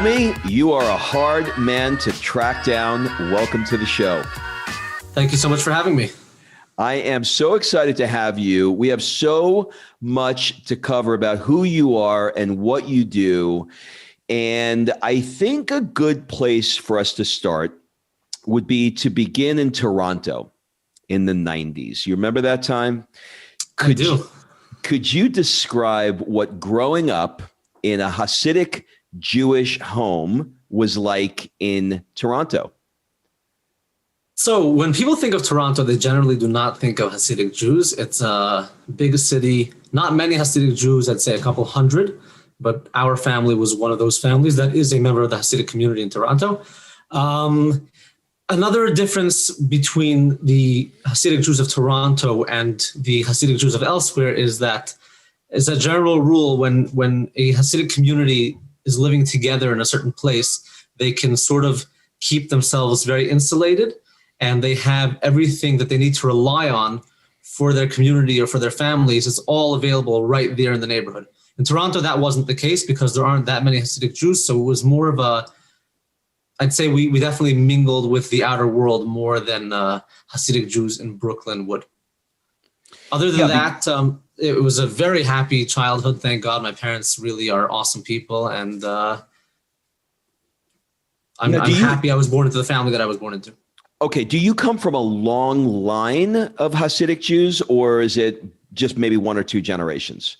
Shloime, you are a hard man to track down. Welcome to the show. Thank you so much for having me. I am so excited to have you. We have so much to cover about who you are and what you do. And I think a good place for us to start would be to begin in Toronto in the 90s. You remember that time? I do. Could you describe what growing up in a Hasidic Jewish home was like in Toronto? So when people think of Toronto, they generally do not think of Hasidic Jews. It's a big city, not many Hasidic Jews, I'd say a couple hundred, but our family was one of those families that is a member of the Hasidic community in Toronto. Another difference between the Hasidic Jews of Toronto and the Hasidic Jews of elsewhere is that, as a general rule, when a Hasidic community is living together in a certain place, they can sort of keep themselves very insulated, and they have everything that they need to rely on for their community or for their families. It's all available right there in the neighborhood. In Toronto, that wasn't the case because there aren't that many Hasidic Jews, so it was more of a, I'd say we definitely mingled with the outer world more than Hasidic Jews in Brooklyn would. Other than that, it was a very happy childhood. Thank God, my parents really are awesome people, and I'm happy I was born into the family that I was born into. Okay, do you come from a long line of Hasidic Jews, or is it just maybe one or two generations?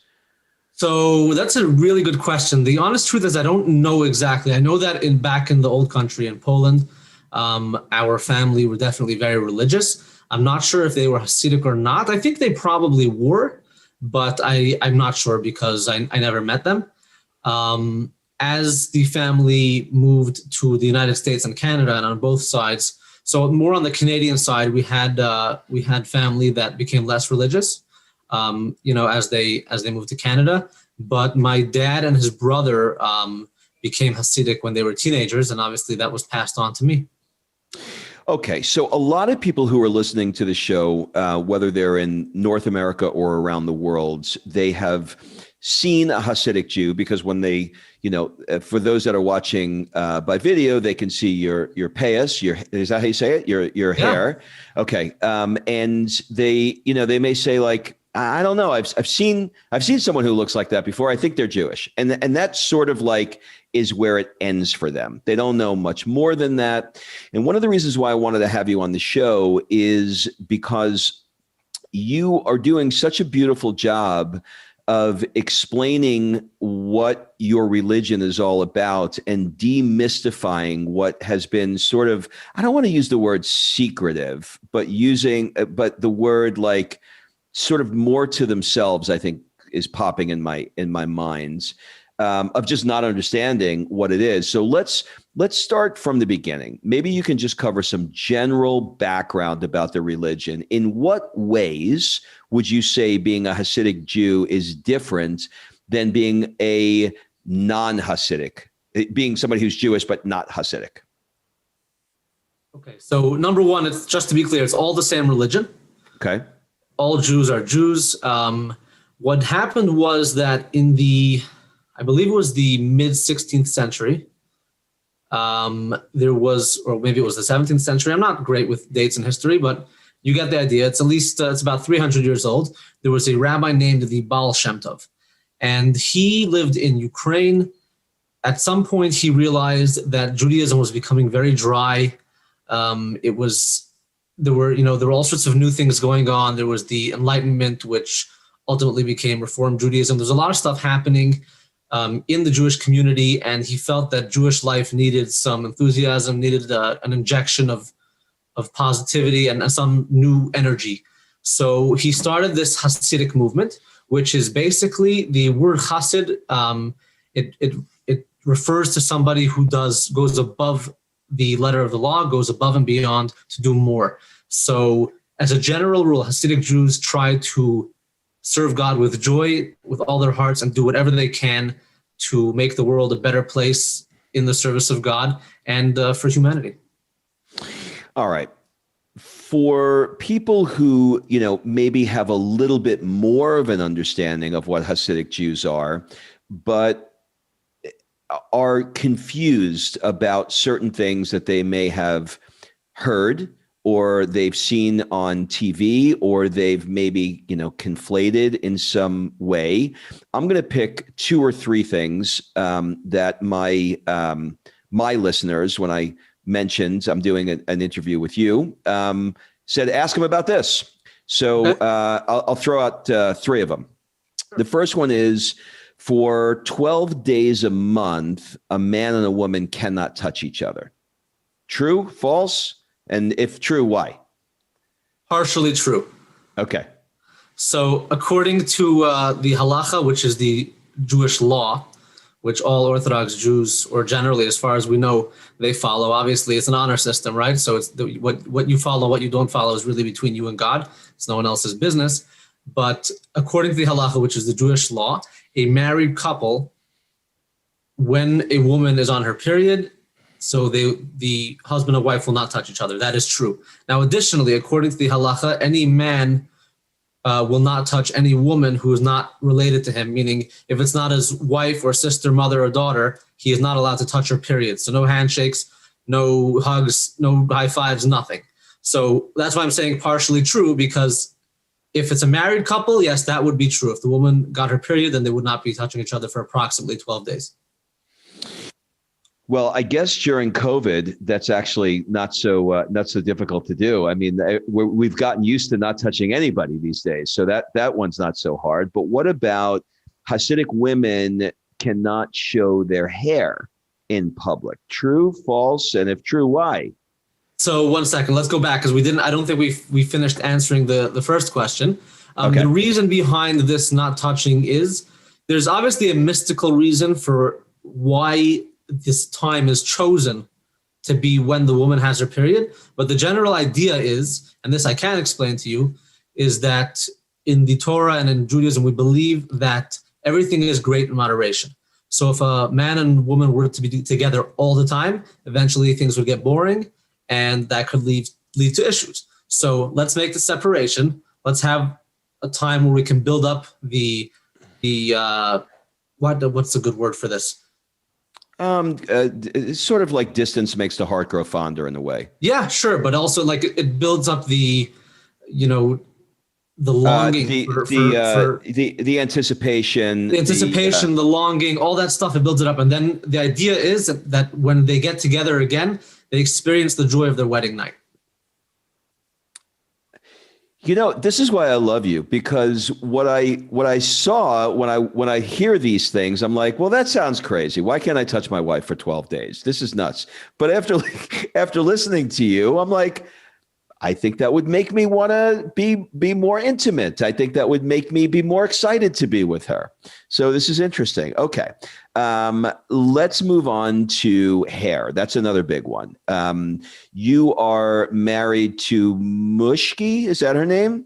So that's a really good question. The honest truth is I don't know exactly. I know that back in the old country in Poland, our family were definitely very religious. I'm not sure if they were Hasidic or not. I think they probably were, but I'm not sure because I never met them. As the family moved to the United States and Canada, and on both sides, so more on the Canadian side, we had family that became less religious, as they moved to Canada. But my dad and his brother became Hasidic when they were teenagers, and obviously that was passed on to me. Okay, so a lot of people who are listening to the show, whether they're in North America or around the world, they have seen a Hasidic Jew because when they, for those that are watching by video, they can see your payas, is that how you say it? Your hair. Okay, and they may say like, I don't know, I've seen someone who looks like that before. I think they're Jewish, and that's sort of like is where it ends for them. They don't know much more than that. And one of the reasons why I wanted to have you on the show is because you are doing such a beautiful job of explaining what your religion is all about and demystifying what has been sort of, I don't want to use the word secretive, but the word like sort of more to themselves, I think is popping in my mind. Of just not understanding what it is. So let's start from the beginning. Maybe you can just cover some general background about the religion. In what ways would you say being a Hasidic Jew is different than being a non-Hasidic, being somebody who's Jewish but not Hasidic? Okay, so number one, it's just to be clear, it's all the same religion. Okay. All Jews are Jews. What happened was that I believe it was the mid 16th century. There was, or maybe it was the 17th century. I'm not great with dates in history, but you get the idea. It's at least, it's about 300 years old. There was a rabbi named the Baal Shem Tov, and he lived in Ukraine. At some point, he realized that Judaism was becoming very dry. There were all sorts of new things going on. There was the Enlightenment, which ultimately became Reform Judaism. There's a lot of stuff happening in the Jewish community, and he felt that Jewish life needed some enthusiasm, needed an injection of positivity and some new energy. So he started this Hasidic movement, which is basically the word Hasid. It refers to somebody who goes above the letter of the law, goes above and beyond to do more. So as a general rule, Hasidic Jews try to serve God with joy, with all their hearts, and do whatever they can to make the world a better place in the service of God and for humanity. All right. For people who, maybe have a little bit more of an understanding of what Hasidic Jews are, but are confused about certain things that they may have heard or they've seen on TV, or they've maybe, conflated in some way. I'm going to pick 2 or 3 things that my listeners, when I mentioned I'm doing an interview with you, said, ask them about this. So I'll throw out 3 of them. The first one is, for 12 days a month, a man and a woman cannot touch each other. True, false? And if true, why? Partially true. Okay. So according to the halacha, which is the Jewish law, which all Orthodox Jews, or generally, as far as we know, they follow. Obviously, it's an honor system, right? So it's what you follow, what you don't follow is really between you and God. It's no one else's business. But according to the halacha, which is the Jewish law, a married couple, when a woman is on her period, so the husband and wife will not touch each other. That is true. Now, additionally, according to the halacha, any man will not touch any woman who is not related to him, meaning if it's not his wife or sister, mother, or daughter, he is not allowed to touch her, period. So no handshakes, no hugs, no high fives, nothing. So that's why I'm saying partially true, because if it's a married couple, yes, that would be true. If the woman got her period, then they would not be touching each other for approximately 12 days. Well, I guess during COVID, that's actually not so difficult to do. I mean, we've gotten used to not touching anybody these days, so that one's not so hard. But what about Hasidic women cannot show their hair in public? True, false, and if true, why? So 1 second, let's go back, because I don't think we finished answering the first question. Okay. The reason behind this not touching is there's obviously a mystical reason for why this time is chosen to be when the woman has her period. But the general idea is, and this I can explain to you, is that in the Torah and in Judaism, we believe that everything is great in moderation. So if a man and woman were to be together all the time, eventually things would get boring, and that could lead to issues. So let's make the separation. Let's have a time where we can build up what's a good word for this? It's sort of like distance makes the heart grow fonder in a way. Yeah, sure. But also like it builds up the longing, the anticipation, the longing, all that stuff. It builds it up. And then the idea is that when they get together again, they experience the joy of their wedding night. This is why I love you, because what I saw when I hear these things, I'm like, well, that sounds crazy. Why can't I touch my wife for 12 days? This is nuts. But after listening to you, I'm like, I think that would make me want to be more intimate. I think that would make me be more excited to be with her. So this is interesting. Okay. Let's move on to hair. That's another big one. You are married to Mushki. Is that her name?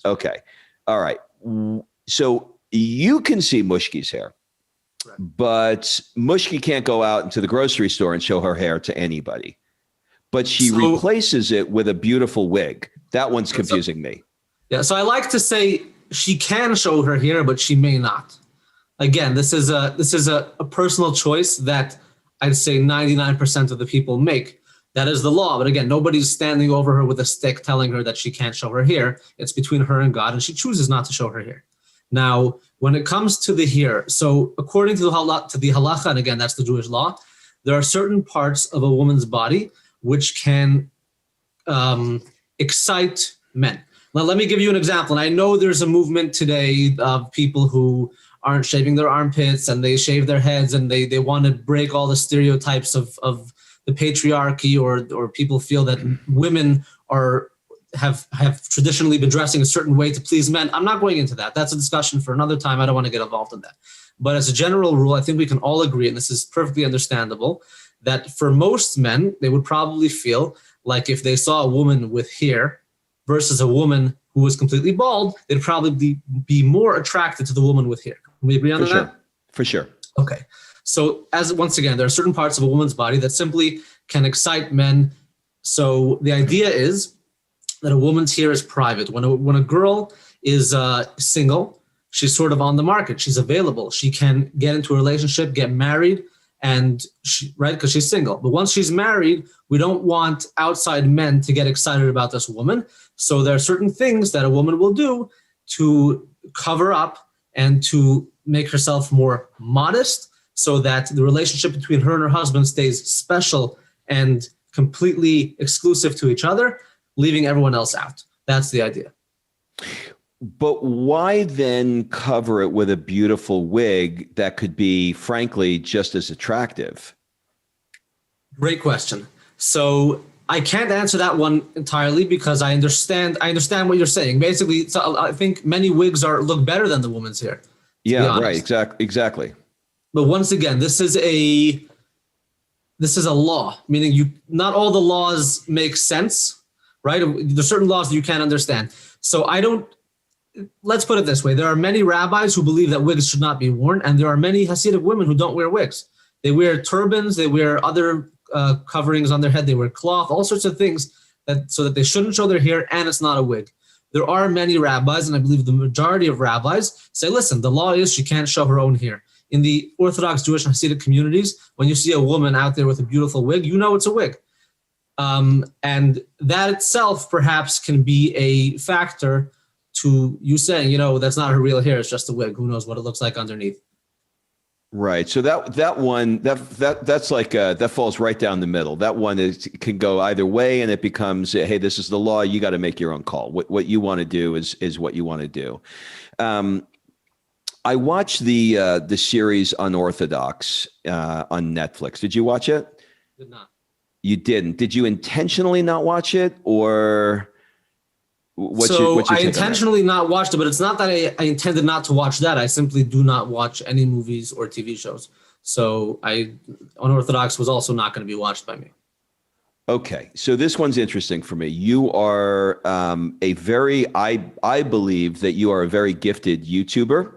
Okay. All right. So you can see Mushki's hair, but Mushki can't go out into the grocery store and show her hair to anybody. But she replaces it with a beautiful wig. That one's confusing me. Yeah, so I like to say she can show her hair, but she may not. Again, this is a personal choice that I'd say 99% of the people make. That is the law. But again, nobody's standing over her with a stick telling her that she can't show her hair. It's between her and God, and she chooses not to show her hair. Now, when it comes to the hair, so according to the halacha, and again, that's the Jewish law, there are certain parts of a woman's body which can excite men. Now, let me give you an example. And I know there's a movement today of people who aren't shaving their armpits and they shave their heads, and they want to break all the stereotypes of the patriarchy, or people feel that women have traditionally been dressing a certain way to please men. I'm not going into that. That's a discussion for another time. I don't want to get involved in that. But as a general rule, I think we can all agree, and this is perfectly understandable, that for most men, they would probably feel like if they saw a woman with hair versus a woman who was completely bald, they'd probably be more attracted to the woman with hair. Can we agree on that? For sure. Okay. So once again, there are certain parts of a woman's body that simply can excite men. So the idea is that a woman's hair is private. When a girl is single, she's sort of on the market. She's available. She can get into a relationship, get married, and right, because she's single. But once she's married, we don't want outside men to get excited about this woman. So there are certain things that a woman will do to cover up and to make herself more modest, so that the relationship between her and her husband stays special and completely exclusive to each other, leaving everyone else out. That's the idea. But why then cover it with a beautiful wig that could be, frankly, just as attractive? Great question. So I can't answer that one entirely because I understand what you're saying. Basically, so I think many wigs look better than the woman's hair. Yeah, right. Exactly. But once again, this is a law, meaning not all the laws make sense, right? There's certain laws that you can't understand. So let's put it this way. There are many rabbis who believe that wigs should not be worn, and there are many Hasidic women who don't wear wigs. They wear turbans, they wear other coverings on their head, they wear cloth, all sorts of things so that they shouldn't show their hair, and it's not a wig. There are many rabbis, and I believe the majority of rabbis say, listen, the law is she can't show her own hair. In the Orthodox Jewish and Hasidic communities, when you see a woman out there with a beautiful wig, you know it's a wig. And that itself perhaps can be a factor to you saying, that's not her real hair, it's just a wig. Who knows what it looks like underneath. Right. So that's like that falls right down the middle. That one can go either way, and it becomes, hey, this is the law. You got to make your own call. What you want to do is what you want to do. I watched the series Unorthodox on Netflix. Did you watch it? Did not. You didn't. Did you intentionally not watch it, or what's your I intentionally not watched it, but it's not that I intended not to watch that. I simply do not watch any movies or TV shows. So Unorthodox was also not going to be watched by me. Okay, so this one's interesting for me. You are I believe that you are a very gifted YouTuber.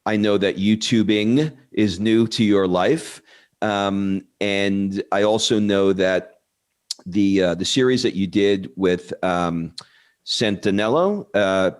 I know that YouTubing is new to your life. And I also know that the series that you did with Santinello,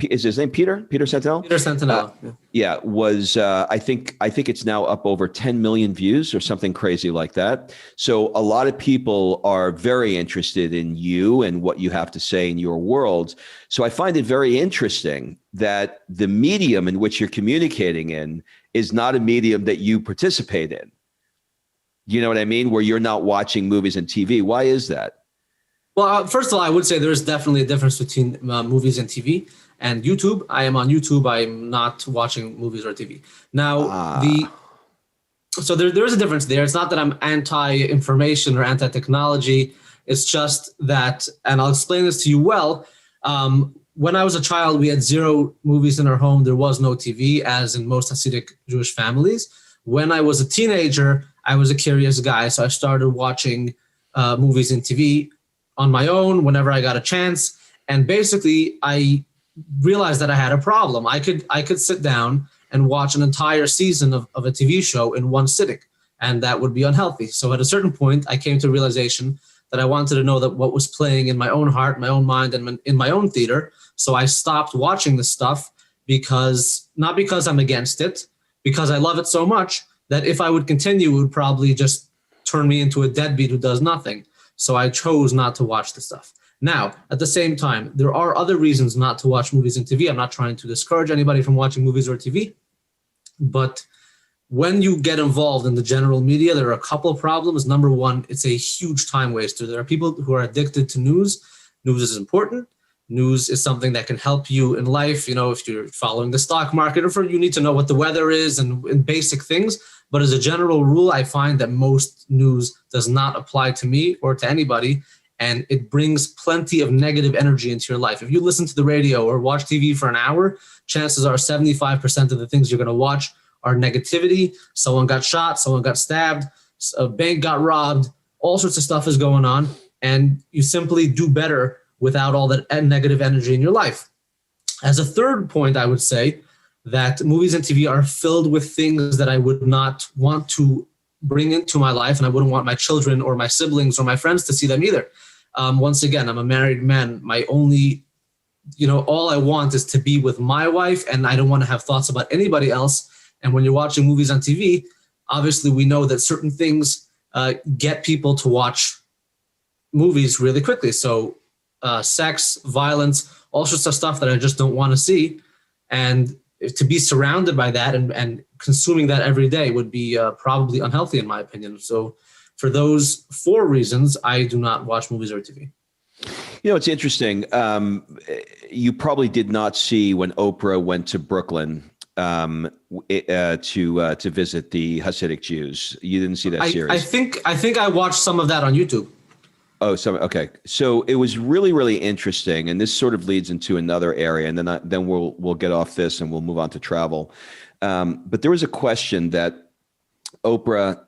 is his name Peter Santinello? Peter Santinello. Yeah, was I think it's now up over 10 million views or something crazy like that. So a lot of people are very interested in you and what you have to say in your world. So I find it very interesting that the medium in which you're communicating in is not a medium that you participate in. You know what I mean? Where you're not watching movies and TV. Why is that? Well, first of all, I would say there's definitely a difference between movies and TV and YouTube. I am on YouTube. I'm not watching movies or TV. Now, so there is a difference there. It's not that I'm anti-information or anti-technology. It's just that, and I'll explain this to you well. When I was a child, we had 0 movies in our home. There was no TV, as in most Hasidic Jewish families. When I was a teenager, I was a curious guy, so I started watching movies and TV on my own whenever I got a chance. And basically, I realized that I had a problem. I could sit down and watch an entire season of a TV show in one sitting, and that would be unhealthy. So at a certain point, I came to a realization that I wanted to know that what was playing in my own heart, my own mind, and in my own theater. So I stopped watching this stuff not because I'm against it, because I love it so much that if I would continue, it would probably just turn me into a deadbeat who does nothing. So I chose not to watch the stuff. Now, at the same time, there are other reasons not to watch movies and TV. I'm not trying to discourage anybody from watching movies or TV, but when you get involved in the general media, there are a couple of problems. Number one, it's a huge time waster. There are people who are addicted to news. News is important. News is something that can help you in life. If you're following the stock market, or you need to know what the weather is and basic things. But as a general rule, I find that most news does not apply to me or to anybody, and it brings plenty of negative energy into your life. If you listen to the radio or watch TV for an hour, chances are 75% of the things you're going to watch are negativity. Someone got shot, someone got stabbed, a bank got robbed, all sorts of stuff is going on, and you simply do better without all that negative energy in your life. As a third point, I would say that movies and TV are filled with things that I would not want to bring into my life, and I wouldn't want my children or my siblings or my friends to see them either. Once again, I'm a married man. My only, all I want is to be with my wife, and I don't want to have thoughts about anybody else. And when you're watching movies on TV, obviously we know that certain things get people to watch movies really quickly. So sex, violence, all sorts of stuff that I just don't want to see. And to be surrounded by that and consuming that every day would be probably unhealthy in my opinion. So for those 4 reasons, I do not watch movies or TV. You know, it's interesting. You probably did not see when Oprah went to Brooklyn to visit the Hasidic Jews. You didn't see that series. I think I watched some of that on YouTube. Oh, okay. So it was really, really interesting, and this sort of leads into another area, and then we'll get off this and we'll move on to travel. But there was a question that Oprah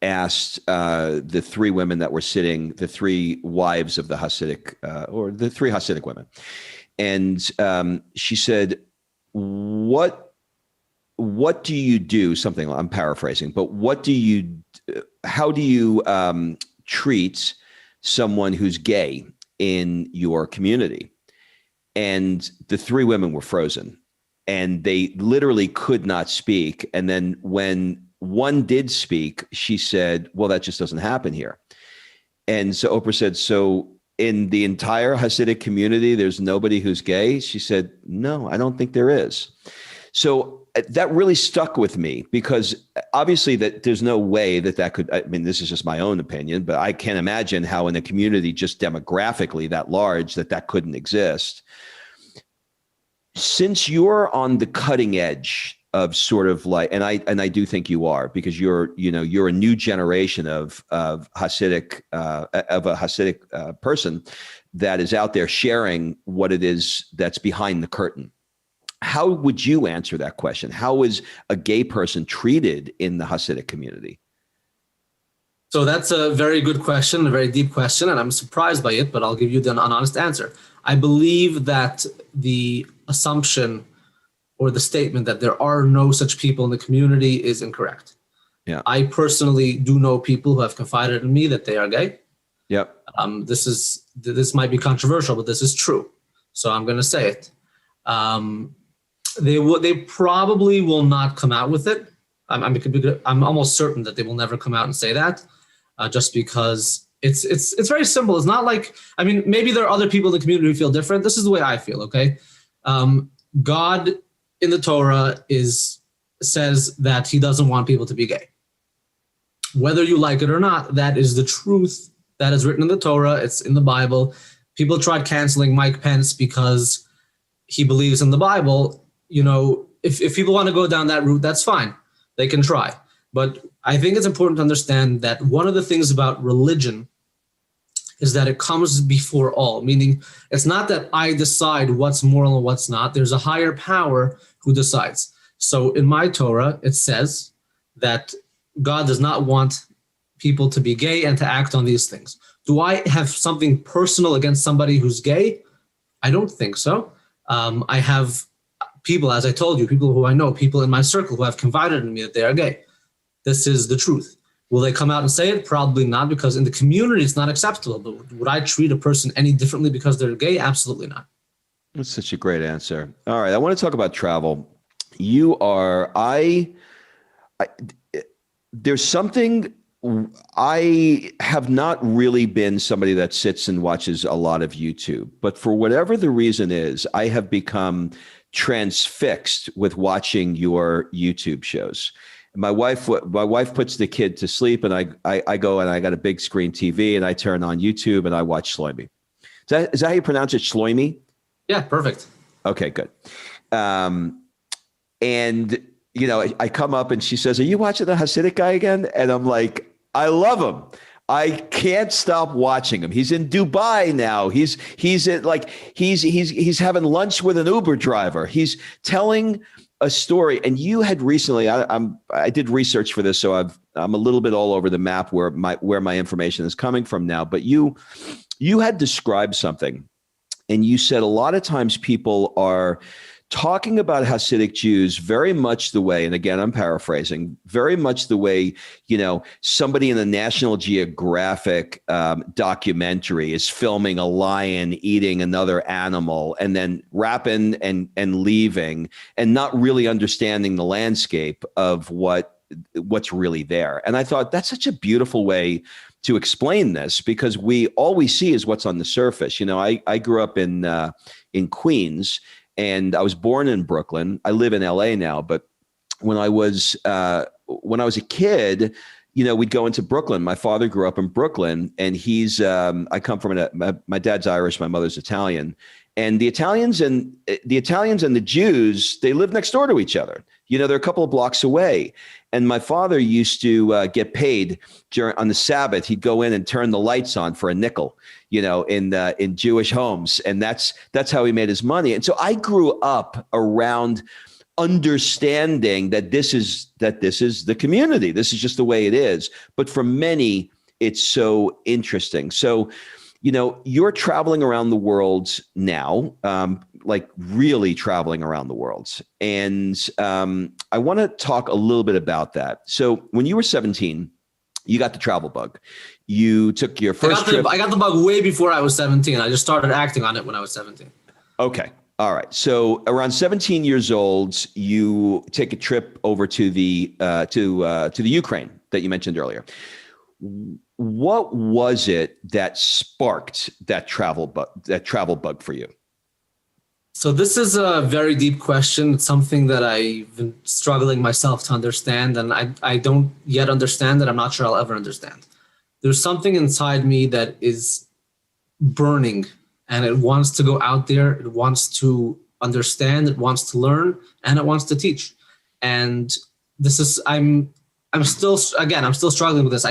asked the 3 women that were sitting, the 3 wives of the Hasidic, or the 3 Hasidic women, and she said, "What do you do?" Something, I'm paraphrasing, but how do you treat someone who's gay in your community? And the 3 women were frozen, and they literally could not speak. And then when one did speak, she said, "Well, that just doesn't happen here." And so Oprah said, "So in the entire Hasidic community, there's nobody who's gay?" She said, "No, I don't think there is." So that really stuck with me, because obviously that there's no way that could, I mean, this is just my own opinion, but I can't imagine how in a community just demographically that large that couldn't exist. Since you're on the cutting edge of sort of like, and I do think you are, because you're a new generation of Hasidic, of a Hasidic person that is out there sharing what it is that's behind the curtain. How would you answer that question? How is a gay person treated in the Hasidic community? So that's a very good question, a very deep question, and I'm surprised by it, but I'll give you an honest answer. I believe that the assumption or the statement that there are no such people in the community is incorrect. Yeah. I personally do know people who have confided in me that they are gay. Yep. This might be controversial, but this is true. So I'm going to say it. They probably will not come out with it. I'm almost certain that they will never come out and say that, just because it's very simple. It's not like, I mean, maybe there are other people in the community who feel different. This is the way I feel. Okay. God in the Torah says that he doesn't want people to be gay. Whether you like it or not, that is the truth that is written in the Torah. It's in the Bible. People tried canceling Mike Pence because he believes in the Bible. You know, if people want to go down that route, that's fine. They can try. But I think it's important to understand that one of the things about religion is that it comes before all, meaning it's not that I decide what's moral and what's not. There's a higher power who decides. So in my Torah, it says that God does not want people to be gay and to act on these things. Do I have something personal against somebody who's gay? I don't think so. I have people, as I told you, people who I know, people in my circle who have confided in me that they are gay. This is the truth. Will they come out and say it? Probably not, because in the community, it's not acceptable. But would I treat a person any differently because they're gay? Absolutely not. That's such a great answer. All right. I want to talk about travel. There's something, I have not really been somebody that sits and watches a lot of YouTube, but for whatever the reason is, I have become transfixed with watching your YouTube shows. My wife puts the kid to sleep, and I go and I got a big screen TV and I turn on YouTube and I watch Shloime. Is that how you pronounce it? Shloime? Yeah, perfect. Okay, good. And you know, I come up and she says, "Are you watching the Hasidic guy again?" And I'm like, I love him. I can't stop watching him. He's in Dubai now. He's having lunch with an Uber driver. He's telling a story. And you had recently, I did research for this, so I'm a little bit all over the map where my information is coming from now. But you had described something, and you said a lot of times people are talking about Hasidic Jews very much the way, and again, I'm paraphrasing, very much the way, you know, somebody in a National Geographic documentary is filming a lion eating another animal and then wrapping and leaving and not really understanding the landscape of what what's really there. And I thought that's such a beautiful way to explain this, because all we see is what's on the surface. You know, I grew up in Queens, and I was born in Brooklyn. I live in LA now, but when I was a kid, you know, we'd go into Brooklyn. My father grew up in Brooklyn, and I come from my dad's Irish, my mother's Italian, and the Italians and the Jews, they live next door to each other. You know, they're a couple of blocks away. And my father used to get paid on the Sabbath. He'd go in and turn the lights on for a nickel, you know, in Jewish homes, and that's how he made his money. And so I grew up around understanding that this is the community. This is just the way it is. But for many, it's so interesting. So, you know, you're traveling around the world now, like really traveling around the world. And I want to talk a little bit about that. So when you were 17, you got the travel bug. You took your first trip. I got the bug way before I was 17. I just started acting on it when I was 17. Okay. All right. So around 17 years old, you take a trip over to the Ukraine that you mentioned earlier. What was it that sparked that travel bug for you? So this is a very deep question. It's something that I've been struggling myself to understand, and I don't yet understand it. I'm not sure I'll ever understand. There's something inside me that is burning, and it wants to go out there. It wants to understand. It wants to learn, and it wants to teach. And I'm still struggling with this.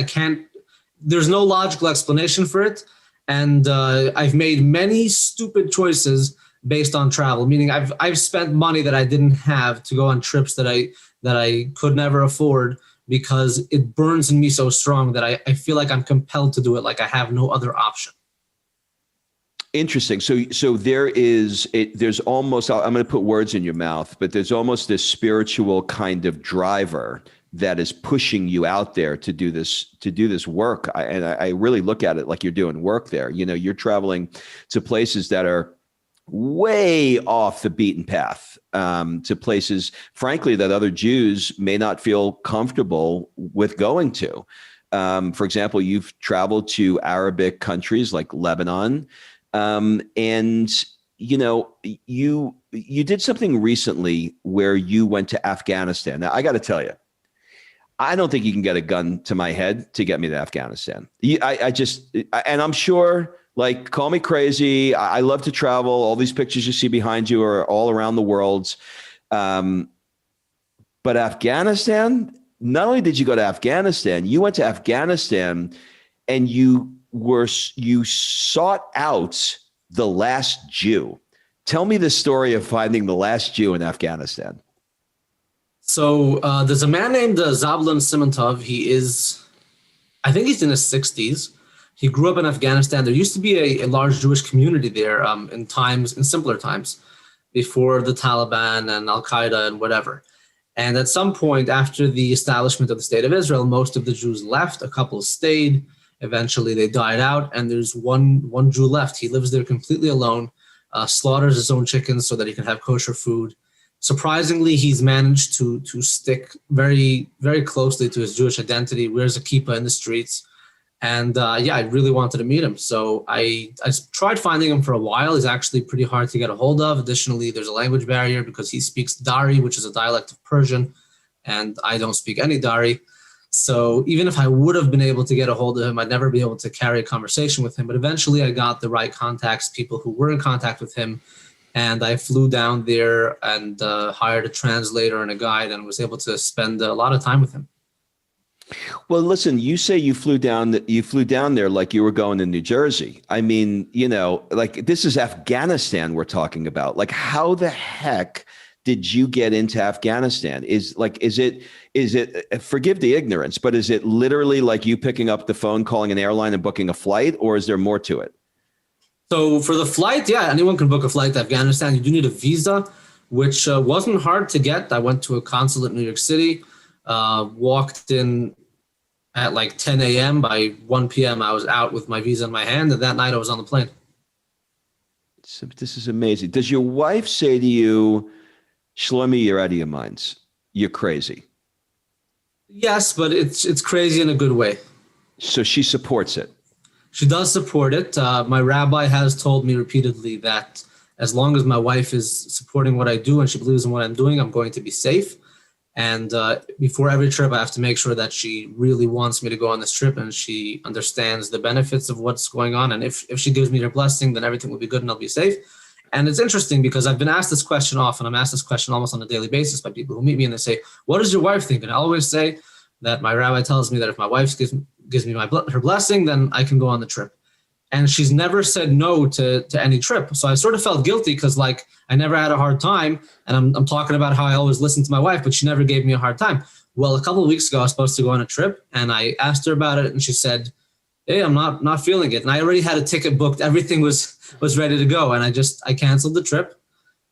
There's no logical explanation for it. And I've made many stupid choices based on travel, meaning I've spent money that I didn't have to go on trips that I could never afford, because it burns in me so strong that I feel like I'm compelled to do it, like I have no other option. Interesting. So there's almost, I'm going to put words in your mouth, but there's almost this spiritual kind of driver that is pushing you out there to do this work. I really look at it like you're doing work there. You know, you're traveling to places that are way off the beaten path, to places, frankly, that other Jews may not feel comfortable with going to. For example, you've traveled to Arabic countries like Lebanon, and you know, you did something recently where you went to Afghanistan. Now, I got to tell you, I don't think you can get a gun to my head to get me to Afghanistan. And I'm sure, like, call me crazy. I love to travel. All these pictures you see behind you are all around the world. But Afghanistan, not only did you go to Afghanistan, you went to Afghanistan and you sought out the last Jew. Tell me the story of finding the last Jew in Afghanistan. So there's a man named Zablon Simantov. I think he's in his 60s. He grew up in Afghanistan. There used to be a large Jewish community there in simpler times, before the Taliban and Al-Qaeda and whatever. And at some point after the establishment of the State of Israel, most of the Jews left. A couple stayed. Eventually they died out, and there's one Jew left. He lives there completely alone, slaughters his own chickens so that he can have kosher food. Surprisingly, he's managed to stick very, very closely to his Jewish identity, wears a kippah in the streets. And I really wanted to meet him. So I tried finding him for a while. He's actually pretty hard to get a hold of. Additionally, there's a language barrier because he speaks Dari, which is a dialect of Persian, and I don't speak any Dari. So even if I would have been able to get a hold of him, I'd never be able to carry a conversation with him. But eventually I got the right contacts, people who were in contact with him. And I flew down there and hired a translator and a guide, and was able to spend a lot of time with him. Well, listen, you say you flew down there like you were going to New Jersey. I mean, you know, like, this is Afghanistan we're talking about. Like, how the heck did you get into Afghanistan? Is it, forgive the ignorance, but is it literally like you picking up the phone, calling an airline and booking a flight, or is there more to it? So for the flight, yeah, anyone can book a flight to Afghanistan. You do need a visa, which wasn't hard to get. I went to a consulate in New York City, walked in at like 10 a.m. By 1 p.m. I was out with my visa in my hand, and that night I was on the plane. So this is amazing. Does your wife say to you, Shloime, you're out of your minds, you're crazy? Yes, but it's crazy in a good way. So she supports it. She does support it. My rabbi has told me repeatedly that as long as my wife is supporting what I do and she believes in what I'm doing, I'm going to be safe. And before every trip, I have to make sure that she really wants me to go on this trip and she understands the benefits of what's going on. And if she gives me her blessing, then everything will be good and I'll be safe. And it's interesting because I've been asked this question often. I'm asked this question almost on a daily basis by people who meet me and they say, what does your wife think? And I always say that my rabbi tells me that if my wife gives me her blessing, then I can go on the trip. And she's never said no to any trip. So I sort of felt guilty because like I never had a hard time. And I'm talking about how I always listen to my wife, but she never gave me a hard time. Well, a couple of weeks ago, I was supposed to go on a trip and I asked her about it and she said, hey, I'm not feeling it. And I already had a ticket booked. Everything was ready to go. And I canceled the trip.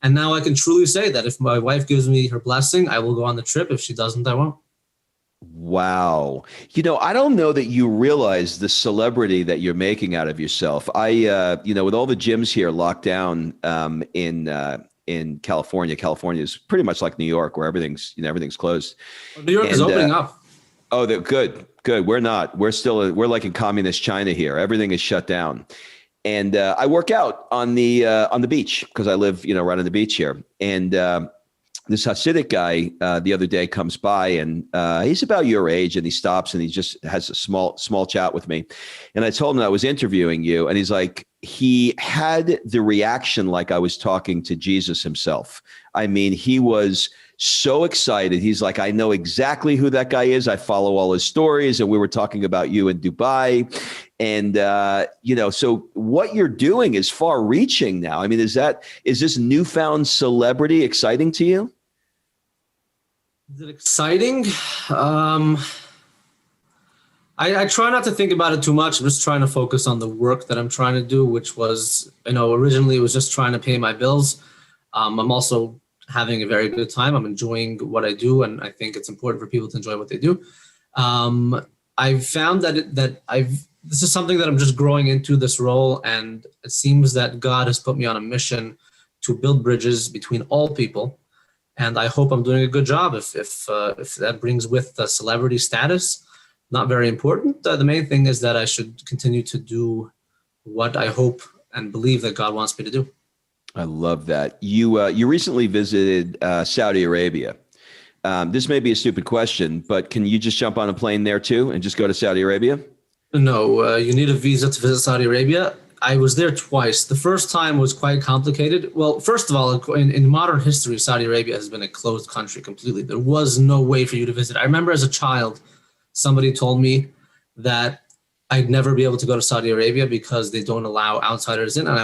And now I can truly say that if my wife gives me her blessing, I will go on the trip. If she doesn't, I won't. Wow. I don't know that you realize the celebrity that you're making out of yourself. With all the gyms here locked down in California, California is pretty much like New York where everything's closed. New York is opening up. Oh, they're good. We're not. We're like in communist China here. Everything is shut down. And I work out on the beach because I live, right on the beach here. And this Hasidic guy the other day comes by and he's about your age and he stops and he just has a small chat with me. And I told him I was interviewing you and he's like, he had the reaction like I was talking to Jesus himself. I mean, he was so excited. He's like, I know exactly who that guy is. I follow all his stories and we were talking about you in Dubai. And, so what you're doing is far reaching now. I mean, is this newfound celebrity exciting to you? Is it exciting? I try not to think about it too much. I'm just trying to focus on the work that I'm trying to do, which was, originally it was just trying to pay my bills. I'm also having a very good time. I'm enjoying what I do, and I think it's important for people to enjoy what they do. I've found that this is something that I'm just growing into this role, and it seems that God has put me on a mission to build bridges between all people. And I hope I'm doing a good job. If that brings with the celebrity status, not very important. The main thing is that I should continue to do what I hope and believe that God wants me to do. I love that. You recently visited Saudi Arabia. This may be a stupid question, but can you just jump on a plane there too and just go to Saudi Arabia? No, you need a visa to visit Saudi Arabia. I was there twice. The first time was quite complicated. Well, first of all, in modern history, Saudi Arabia has been a closed country completely. There was no way for you to visit. I remember as a child, somebody told me that I'd never be able to go to Saudi Arabia because they don't allow outsiders in. And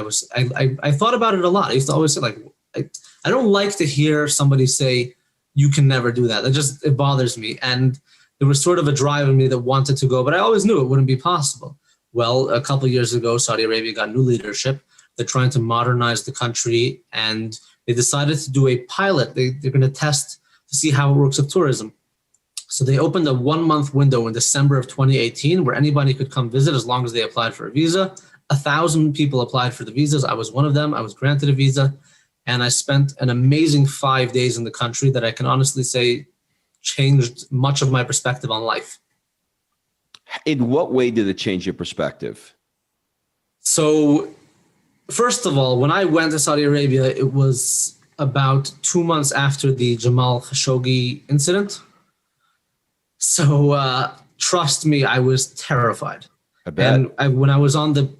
I thought about it a lot. I used to always say, like, I don't like to hear somebody say, you can never do that. It bothers me. And there was sort of a drive in me that wanted to go, but I always knew it wouldn't be possible. Well, a couple of years ago, Saudi Arabia got new leadership. They're trying to modernize the country, and they decided to do a pilot. They're going to test to see how it works with tourism. So they opened a 1-month window in December of 2018 where anybody could come visit as long as they applied for a visa. 1,000 people applied for the visas. I was one of them. I was granted a visa, and I spent an amazing 5 days in the country that I can honestly say changed much of my perspective on life. In what way did it change your perspective? So, first of all, when I went to Saudi Arabia, it was about 2 months after the Jamal Khashoggi incident. So, trust me, I was terrified. I bet. And I was in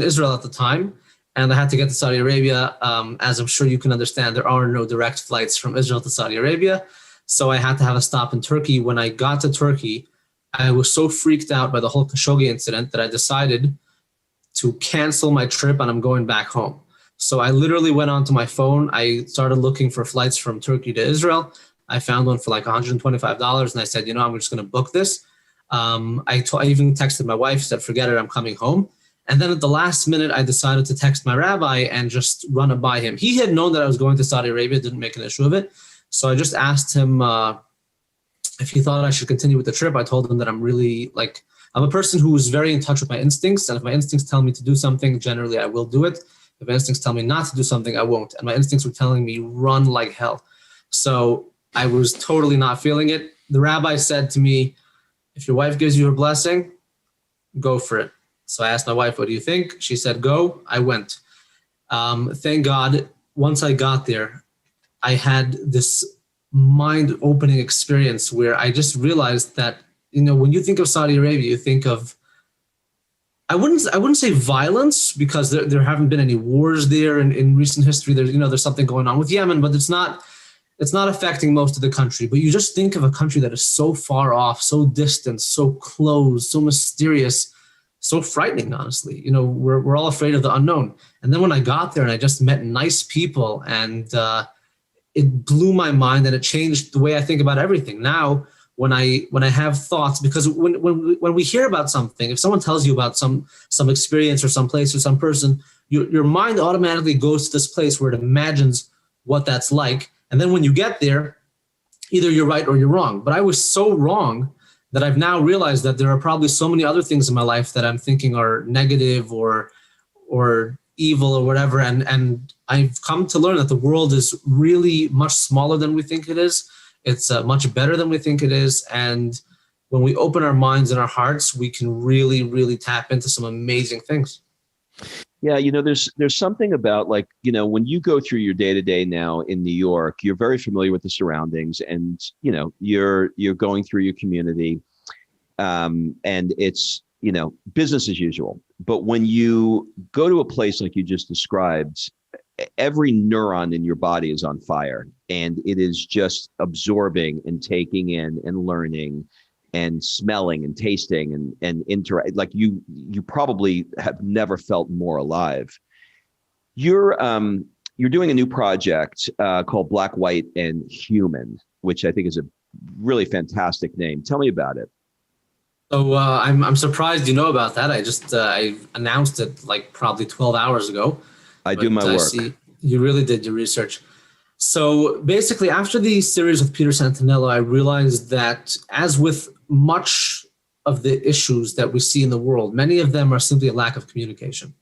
Israel at the time, and I had to get to Saudi Arabia. As I'm sure you can understand, there are no direct flights from Israel to Saudi Arabia. So I had to have a stop in Turkey. When I got to Turkey, I was so freaked out by the whole Khashoggi incident that I decided to cancel my trip and I'm going back home. So I literally went onto my phone. I started looking for flights from Turkey to Israel. I found one for like $125 and I said, I'm just going to book this. I even texted my wife, said, forget it, I'm coming home. And then at the last minute, I decided to text my rabbi and just run it by him. He had known that I was going to Saudi Arabia, didn't make an issue of it. So I just asked him if he thought I should continue with the trip. I told him that I'm a person who is very in touch with my instincts. And if my instincts tell me to do something, generally I will do it. If my instincts tell me not to do something, I won't. And my instincts were telling me run like hell. So I was totally not feeling it. The rabbi said to me, if your wife gives you her blessing, go for it. So I asked my wife, what do you think? She said, go. I went. Thank God, once I got there, I had this mind-opening experience where I just realized that, when you think of Saudi Arabia, you think of, I wouldn't say violence, because there haven't been any wars there in recent history. There's something going on with Yemen, but it's not affecting most of the country. But you just think of a country that is so far off, so distant, so closed, so mysterious, so frightening, honestly. We're all afraid of the unknown. And then when I got there and I just met nice people, and it blew my mind, and it changed the way I think about everything. Now, when I have thoughts, because when we hear about something, if someone tells you about some experience or some place or some person, your mind automatically goes to this place where it imagines what that's like. And then when you get there, either you're right or you're wrong. But I was so wrong that I've now realized that there are probably so many other things in my life that I'm thinking are negative or evil or whatever. And I've come to learn that the world is really much smaller than we think it is. It's much better than we think it is. And when we open our minds and our hearts, we can really, really tap into some amazing things. Yeah, there's something about, like, when you go through your day-to-day now in New York, you're very familiar with the surroundings, and you're going through your community, and it's business as usual. But when you go to a place like you just described, every neuron in your body is on fire, and it is just absorbing and taking in and learning and smelling and tasting and interact. Like you probably have never felt more alive. You're doing a new project called Black, White, and Human, which I think is a really fantastic name. Tell me about it. So I'm surprised you know about that. I announced it like probably 12 hours ago. I do my work. See, you really did your research. So basically, after the series with Peter Santinello, I realized that, as with much of the issues that we see in the world, many of them are simply a lack of communication.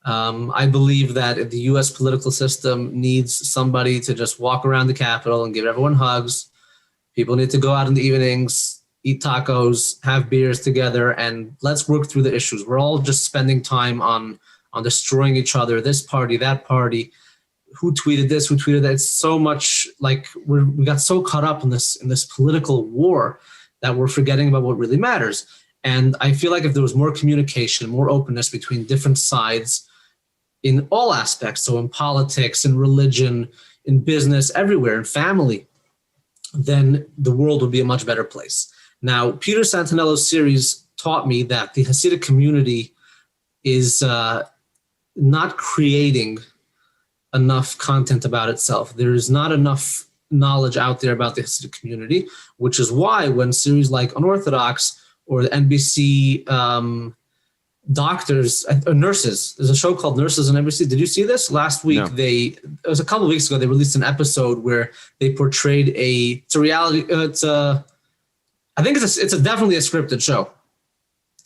I believe that the U.S. political system needs somebody to just walk around the Capitol and give everyone hugs. People need to go out in the evenings, eat tacos, have beers together, and let's work through the issues. We're all just spending time on destroying each other, this party, that party, who tweeted this, who tweeted that. It's so much like we got so caught up in this political war that we're forgetting about what really matters. And I feel like if there was more communication, more openness between different sides in all aspects, so in politics, in religion, in business, everywhere, in family, then the world would be a much better place. Now, Peter Santinello's series taught me that the Hasidic community is not creating enough content about itself. There is not enough knowledge out there about the Hasidic community, which is why when series like Unorthodox or the NBC doctors or nurses, there's a show called Nurses on NBC. Did you see this? Last week, No. It was a couple of weeks ago, they released an episode where they portrayed it's a reality. I think it's definitely a scripted show.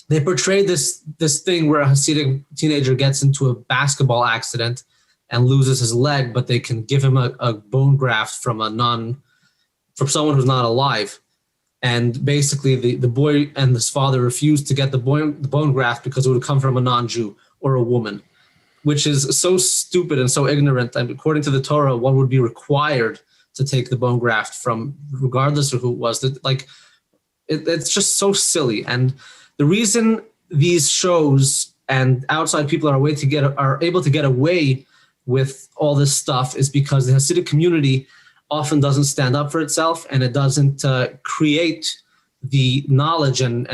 They portrayed this thing where a Hasidic teenager gets into a basketball accident and loses his leg, but they can give him a bone graft from someone who's not alive. And basically the boy and his father refused to get the bone graft because it would come from a non-Jew or a woman, which is so stupid and so ignorant. And according to the Torah, one would be required to take the bone graft from, regardless of who it was. It's just so silly. And the reason these shows and outside people are able to get away with all this stuff is because the Hasidic community often doesn't stand up for itself, and it doesn't create the knowledge, and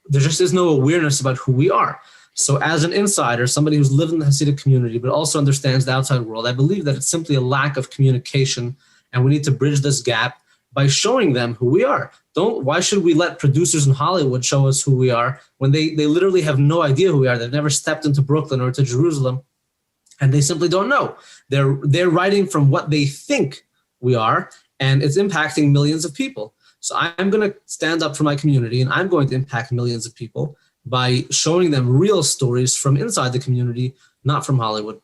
there just is no awareness about who we are. So as an insider, somebody who's lived in the Hasidic community but also understands the outside world, I believe that it's simply a lack of communication, and we need to bridge this gap by showing them who we are. Why should we let producers in Hollywood show us who we are when they literally have no idea who we are? They've never stepped into Brooklyn or to Jerusalem, and they simply don't know. They're writing from what they think we are, and it's impacting millions of people. So I'm going to stand up for my community, and I'm going to impact millions of people by showing them real stories from inside the community, not from Hollywood.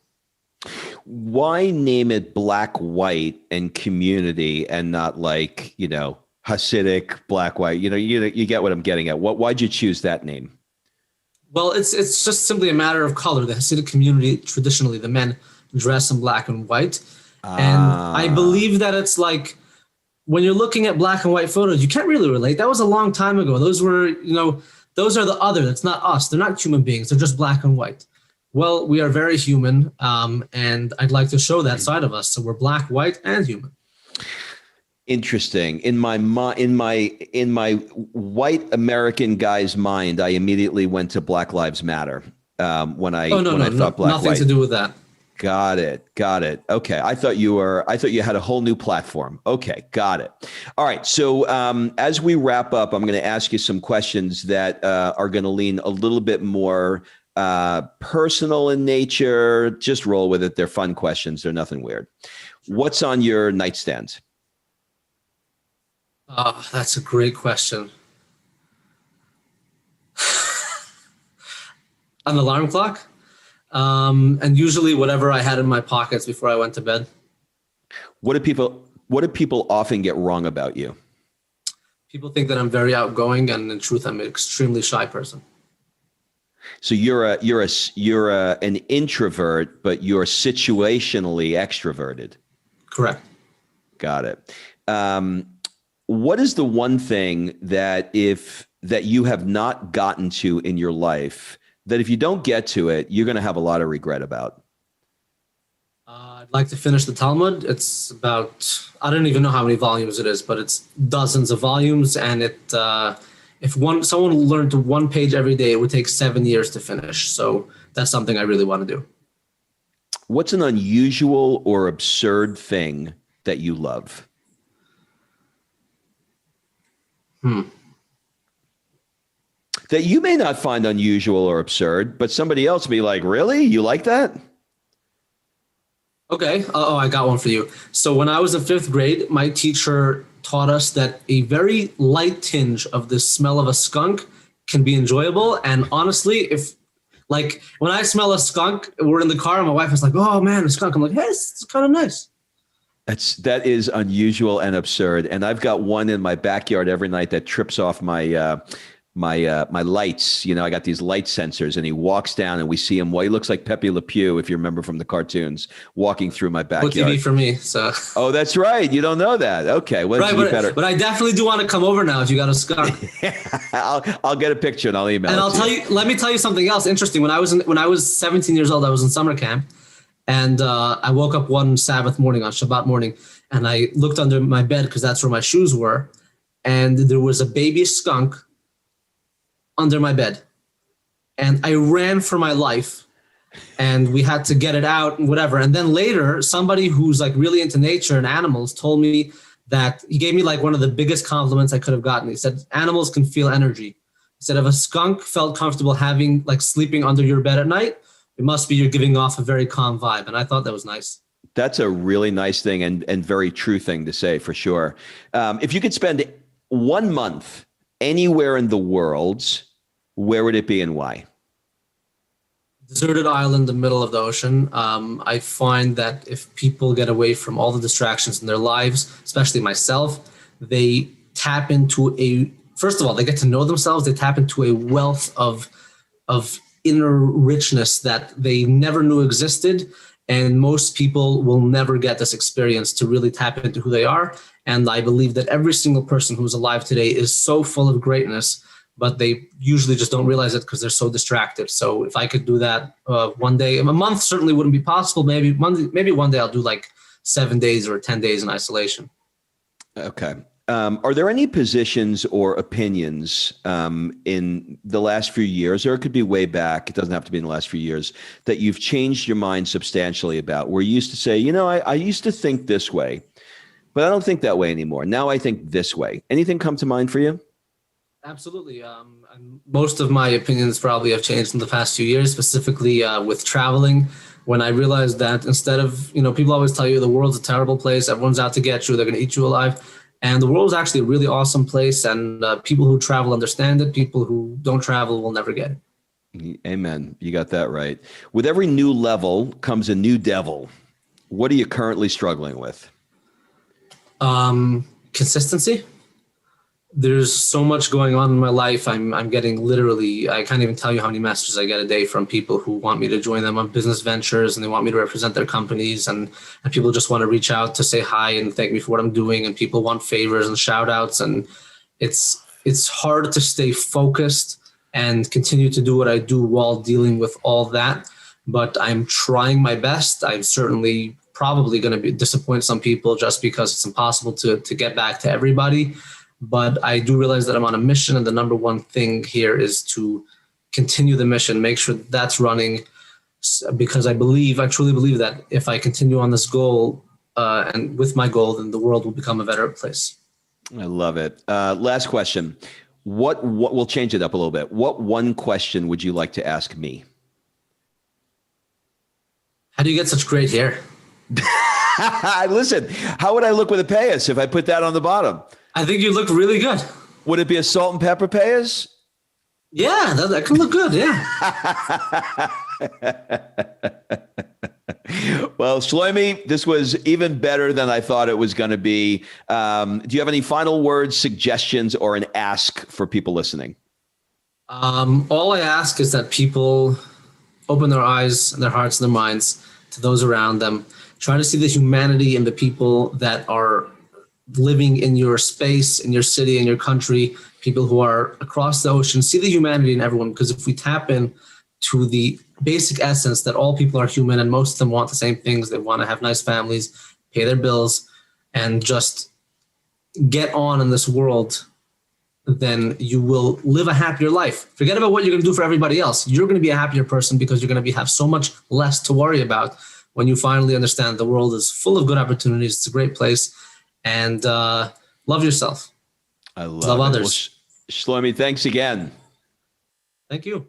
Why name it black, white, and community and not like, Hasidic, black, white? You get what I'm getting at. Why'd you choose that name? Well, it's just simply a matter of color. The Hasidic community, traditionally, the men dress in black and white. And I believe that it's like when you're looking at black and white photos, you can't really relate. That was a long time ago. Those were, those are the other. That's not us. They're not human beings. They're just black and white. Well, we are very human, and I'd like to show that side of us. So we're black, white, and human. Interesting. In my white American guy's mind, I immediately went to Black Lives Matter when I thought black, nothing white. to do with that. Got it. Okay. I thought you had a whole new platform. Okay. Got it. All right. So as we wrap up, I'm going to ask you some questions that are going to lean a little bit more personal in nature. Just roll with it. They're fun questions. They're nothing weird. What's on your nightstand? That's a great question. An alarm clock. And usually whatever I had in my pockets before I went to bed. What do people often get wrong about you? People think that I'm very outgoing, and in truth, I'm an extremely shy person. So you're an introvert, but you're situationally extroverted. Correct. Got it. What is the one thing that you have not gotten to in your life that if you don't get to it, you're going to have a lot of regret about? I'd like to finish the Talmud. It's about, I don't even know how many volumes it is, but it's dozens of volumes. And if someone learned one page every day, it would take 7 years to finish. So that's something I really want to do. What's an unusual or absurd thing that you love? That you may not find unusual or absurd, but somebody else be like, really? You like that? Okay. I got one for you. So when I was in 5th grade, my teacher taught us that a very light tinge of the smell of a skunk can be enjoyable. And honestly, when I smell a skunk, we're in the car and my wife is like, oh man, a skunk. I'm like, hey, it's kind of nice. That is unusual and absurd. And I've got one in my backyard every night that trips off my lights. I got these light sensors, and he walks down and we see him. Well, he looks like Pepe Le Pew, if you remember from the cartoons, walking through my backyard. Put TV for me. So. Oh, that's right. You don't know that. Okay. Well, right, better. But I definitely do want to come over now if you got a skunk. I'll get a picture and I'll email it. And let me tell you something else interesting. When I was 17 years old, I was in summer camp. And I woke up one Sabbath morning, on Shabbat morning, and I looked under my bed because that's where my shoes were. And there was a baby skunk under my bed. And I ran for my life, and we had to get it out and whatever. And then later, somebody who's like really into nature and animals told me that he gave me like one of the biggest compliments I could have gotten. He said, animals can feel energy. He said, if a skunk felt comfortable sleeping under your bed at night, it must be you're giving off a very calm vibe. And I thought that was nice. That's a really nice thing and very true thing to say, for sure. If you could spend 1 month anywhere in the world, where would it be and why? Deserted island in the middle of the ocean. I find that if people get away from all the distractions in their lives, especially myself, they tap into first of all, they get to know themselves. They tap into a wealth of inner richness that they never knew existed. And most people will never get this experience to really tap into who they are. And I believe that every single person who's alive today is so full of greatness, but they usually just don't realize it because they're so distracted. So if I could do that one day, a month certainly wouldn't be possible. Maybe one day I'll do like 7 days or 10 days in isolation. Okay. Are there any positions or opinions in the last few years, or it could be way back, it doesn't have to be in the last few years, that you've changed your mind substantially about, where you used to say, I used to think this way, but I don't think that way anymore. Now I think this way. Anything come to mind for you? Absolutely. Most of my opinions probably have changed in the past few years, specifically with traveling. When I realized that instead of, people always tell you the world's a terrible place, everyone's out to get you, they're going to eat you alive. And the world is actually a really awesome place, and people who travel understand it. People who don't travel will never get it. Amen. You got that right. With every new level comes a new devil. What are you currently struggling with? Consistency. There's so much going on in my life. I'm getting literally, I can't even tell you how many messages I get a day from people who want me to join them on business ventures, and they want me to represent their companies, and people just want to reach out to say hi and thank me for what I'm doing, and people want favors and shout outs, and it's hard to stay focused and continue to do what I do while dealing with all that. But I'm trying my best. I'm certainly probably going to disappoint some people just because it's impossible to get back to everybody. But I do realize that I'm on a mission, and the number one thing here is to continue the mission, make sure that's running, because I truly believe that if I continue on this goal and with my goal, then the world will become a better place. I love it. Last question. What we'll change it up a little bit. What one question would you like to ask me? How do you get such great hair? Listen, how would I look with a payas if I put that on the bottom? I think you look really good. Would it be a salt and pepper payas? Yeah, that can look good. Yeah. Well, Shloime, this was even better than I thought it was going to be. Do you have any final words, suggestions, or an ask for people listening? All I ask is that people open their eyes and their hearts and their minds to those around them. Try to see the humanity in the people that are living in your space, in your city, in your country, people who are across the ocean. See the humanity in everyone, because if we tap in to the basic essence that all people are human and most of them want the same things, they want to have nice families, pay their bills, and just get on in this world, then you will live a happier life. Forget about what you're going to do for everybody else. You're going to be a happier person because you're going to have so much less to worry about when you finally understand the world is full of good opportunities. It's a great place. And love yourself. I love others. Well, Shloime, thanks again. Thank you.